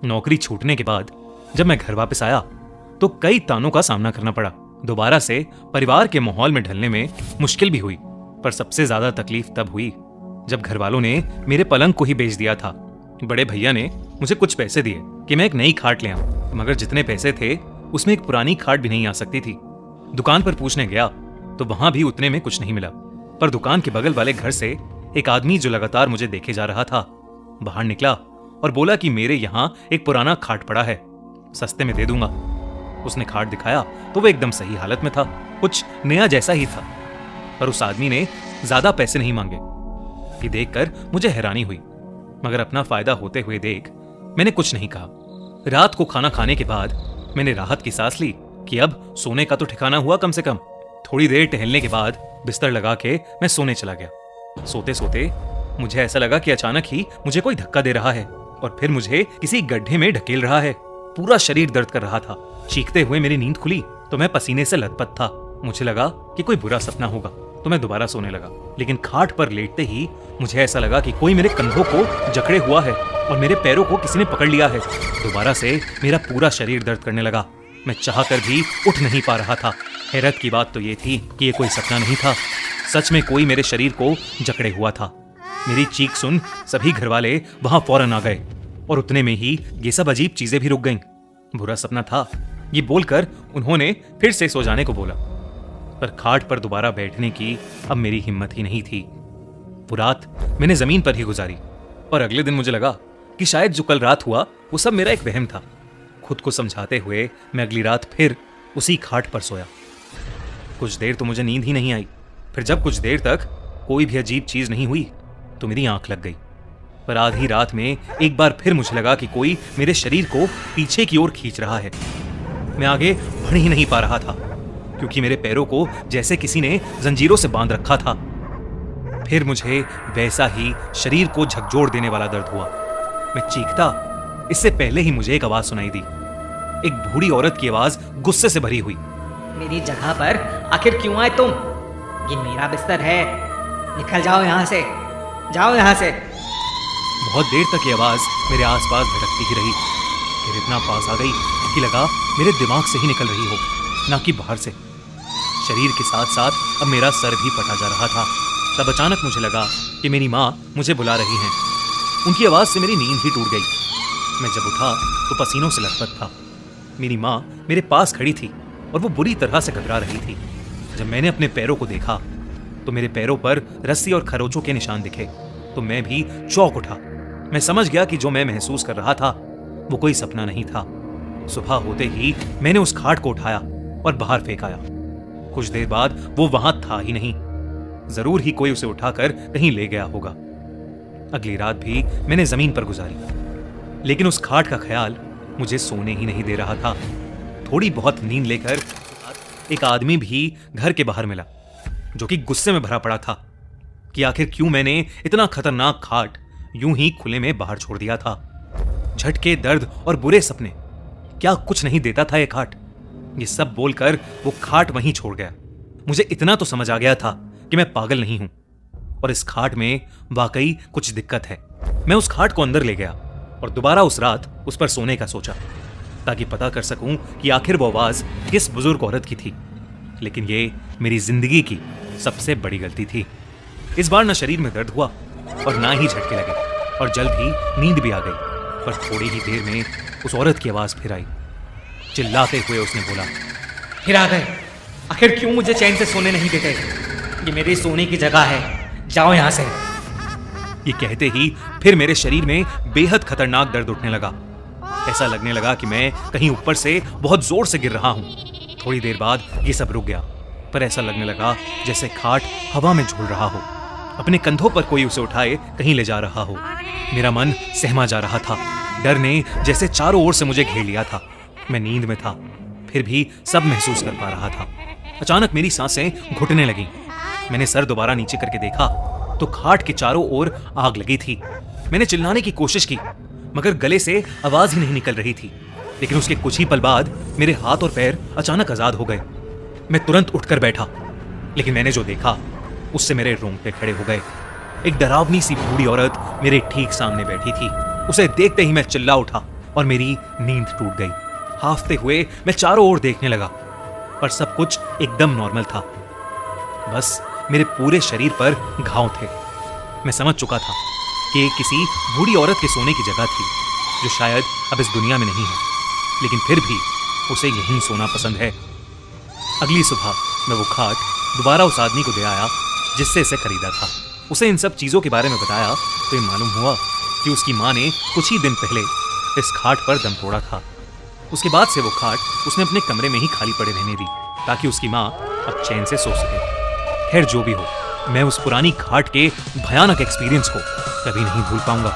नौकरी छूटने के बाद जब मैं घर वापस आया तो कई तानों का सामना करना पड़ा। दोबारा से परिवार के माहौल में ढलने में मुश्किल भी हुई, पर सबसे ज्यादा तकलीफ तब हुई जब घर वालों ने मेरे पलंग को ही बेच दिया था। बड़े भैया ने मुझे कुछ पैसे दिए कि मैं एक नई खाट ले आऊं, मगर जितने पैसे थे उसमें एक पुरानी खाट भी नहीं आ सकती थी। दुकान पर पूछने गया तो वहां भी उतने में कुछ नहीं मिला, पर दुकान के बगल वाले घर से एक आदमी जो लगातार मुझे देखे जा रहा था बाहर निकला और बोला कि मेरे यहाँ एक पुराना खाट पड़ा है, सस्ते में दे दूंगा। उसने खाट दिखाया तो वो एकदम सही हालत में था, कुछ नया जैसा ही था, पर उस आदमी ने ज्यादा पैसे नहीं मांगे। ये देखकर मुझे हैरानी हुई, मगर अपना फायदा होते हुए देख मैंने कुछ नहीं कहा। रात को खाना खाने के बाद मैंने राहत की सांस ली कि अब सोने का तो ठिकाना हुआ कम से कम। थोड़ी देर टहलने के बाद बिस्तर लगा के मैं सोने चला गया। सोते सोते मुझे ऐसा लगा कि अचानक ही मुझे कोई धक्का दे रहा है और फिर मुझे किसी गड्ढे में ढकेल रहा है। पूरा शरीर दर्द कर रहा था। चीखते हुए मेरी नींद खुली तो मैं पसीने से लथपथ था। मुझे लगा कि कोई बुरा सपना होगा तो मैं दोबारा सोने लगा, लेकिन खाट पर लेटते ही मुझे ऐसा लगा कि कोई मेरे कंधों को जकड़े हुआ है और मेरे पैरों को किसी ने पकड़ लिया है। दोबारा से मेरा पूरा शरीर दर्द करने लगा। मैं चाहकर भी उठ नहीं पा रहा था। हैरत की बात तो ये थी कि ये कोई सपना नहीं था, सच में कोई मेरे शरीर को जकड़े हुआ था। मेरी चीख सुन सभी घरवाले वहां फौरन आ गए और उतने में ही ये सब अजीब चीजें भी रुक गईं। बुरा सपना था ये बोलकर उन्होंने फिर से सो जाने को बोला, पर खाट पर दोबारा बैठने की अब मेरी हिम्मत ही नहीं थी। वो रात मैंने जमीन पर ही गुजारी और अगले दिन मुझे लगा कि शायद जो कल रात हुआ वो सब मेरा एक वहम था। खुद को समझाते हुए मैं अगली रात फिर उसी खाट पर सोया। कुछ देर तो मुझे नींद ही नहीं आई। फिर जब कुछ देर तक कोई भी अजीब चीज नहीं हुई तो मेरी आंख लग गई, पर आधी रात में एक बार फिर मुझे लगा कि कोई मेरे शरीर को पीछे की ओर खींच रहा है। मैं आगे बढ़ ही नहीं पा रहा था क्योंकि मेरे पैरों को जैसे किसी ने जंजीरों से बांध रखा था। फिर मुझे वैसा ही शरीर को झकझोर देने वाला दर्द हुआ। मैं चीखता, इससे पहले ही मुझे एक आवाज सुनाई दी। एक बूढ़ी औरत की आवाज गुस्से से भरी हुई। मेरी जगह पर आखिर क्यों आए तुम? ये मेरा बिस्तर है, निकल जाओ यहाँ से, जाओ यहाँ से। बहुत देर तक ये आवाज मेरे आसपास भटकती ही रही, फिर इतना पास आ गई कि लगा मेरे दिमाग से ही निकल रही हो, ना कि बाहर से। शरीर के साथ साथ अब मेरा सर भी फटा जा रहा था। तब अचानक मुझे लगा कि मेरी माँ मुझे बुला रही हैं। उनकी आवाज से मेरी नींद ही टूट गई। मैं जब उठा तो पसीनों से लथपथ था। मेरी माँ मेरे पास खड़ी थी और वो बुरी तरह से घबरा रही थी। जब मैंने अपने पैरों को देखा तो मेरे पैरों पर रस्सी और खरोंचों के निशान दिखे तो मैं भी चौंक उठा। मैं समझ गया कि जो मैं महसूस कर रहा था वो कोई सपना नहीं था। सुबह होते ही मैंने उस खाट को उठाया और बाहर फेंक आया। कुछ देर बाद वो वहां था ही नहीं। जरूर ही कोई उसे उठाकर कहीं ले गया होगा। अगली रात भी मैंने जमीन पर गुजारी, लेकिन उस खाट का ख्याल मुझे सोने ही नहीं दे रहा था। थोड़ी बहुत नींद लेकर एक आदमी भी घर के बाहर मिला जो कि गुस्से में भरा पड़ा था कि आखिर क्यों मैंने इतना खतरनाक खाट यूं ही खुले में बाहर छोड़ दिया था। झटके, दर्द और बुरे सपने, क्या कुछ नहीं देता था ये खाट? ये सब बोलकर वो खाट वहीं छोड़ गया। मुझे इतना तो समझ आ गया था कि मैं पागल नहीं हूं और इस खाट में वाकई कुछ दिक्कत है। मैं उस खाट को अंदर ले गया और दोबारा उस रात उस पर सोने का सोचा ताकि पता कर सकूं कि आखिर वो आवाज किस बुजुर्ग औरत की थी। लेकिन ये मेरी जिंदगी की सबसे बड़ी गलती थी। इस बार ना शरीर में दर्द हुआ और ना ही झटके लगे और जल्द ही नींद भी आ गई। पर थोड़ी ही देर में उस औरत की आवाज फिर आई। चिल्लाते हुए उसने बोला, फिर आ गए? आखिर क्यों मुझे चैन से सोने नहीं देते? ये मेरी सोने की जगह है, जाओ यहाँ से। ये कहते ही फिर मेरे शरीर में बेहद खतरनाक दर्द उठने लगा। ऐसा लगने लगा कि मैं कहीं ऊपर से बहुत जोर से गिर रहा हूं। थोड़ी देर बाद ये सब रुक गया, पर ऐसा लगने लगा जैसे खाट हवा में झूल रहा हो, अपने कंधों पर कोई उसे उठाए कहीं ले जा रहा हो। मेरा मन सहमा जा रहा था। डर ने जैसे चारों ओर से मुझे घेर लिया था। मैं नींद में था, फिर भी सब महसूस कर पा रहा था। अचानक मेरी सांसें घुटने लगीं। मैंने सर दोबारा नीचे करके देखा तो खाट के चारों ओर आग लगी थी। मैंने चिल्लाने की कोशिश की, मगर गले से आवाज ही नहीं निकल रही थी। लेकिन उसके कुछ ही पल बाद मेरे हाथ और पैर अचानक आजाद हो गए। मैं तुरंत उठकर बैठा, लेकिन मैंने जो देखा उससे मेरे रोंगटे खड़े हो गए। एक डरावनी सी बूढ़ी औरत मेरे ठीक सामने बैठी थी। उसे देखते ही मैं चिल्ला उठा और मेरी नींद टूट गई। हाफते हुए मैं चारों ओर देखने लगा, पर सब कुछ एकदम नॉर्मल था। बस मेरे पूरे शरीर पर घाव थे। मैं समझ चुका था कि ये किसी बूढ़ी औरत के सोने की जगह थी, जो शायद अब इस दुनिया में नहीं है, लेकिन फिर भी उसे यहीं सोना पसंद है। अगली सुबह मैं वो खाट दोबारा उस आदमी को दे आया जिससे इसे खरीदा था। उसे इन सब चीज़ों के बारे में बताया तो ये मालूम हुआ कि उसकी माँ ने कुछ ही दिन पहले इस खाट पर दम तोड़ा था। उसके बाद से वो खाट उसने अपने कमरे में ही खाली पड़े रहने दी, ताकि उसकी माँ अब चैन से सो सके। खैर जो भी हो, मैं उस पुरानी खाट के भयानक एक्सपीरियंस को कभी नहीं भूल पाऊंगा।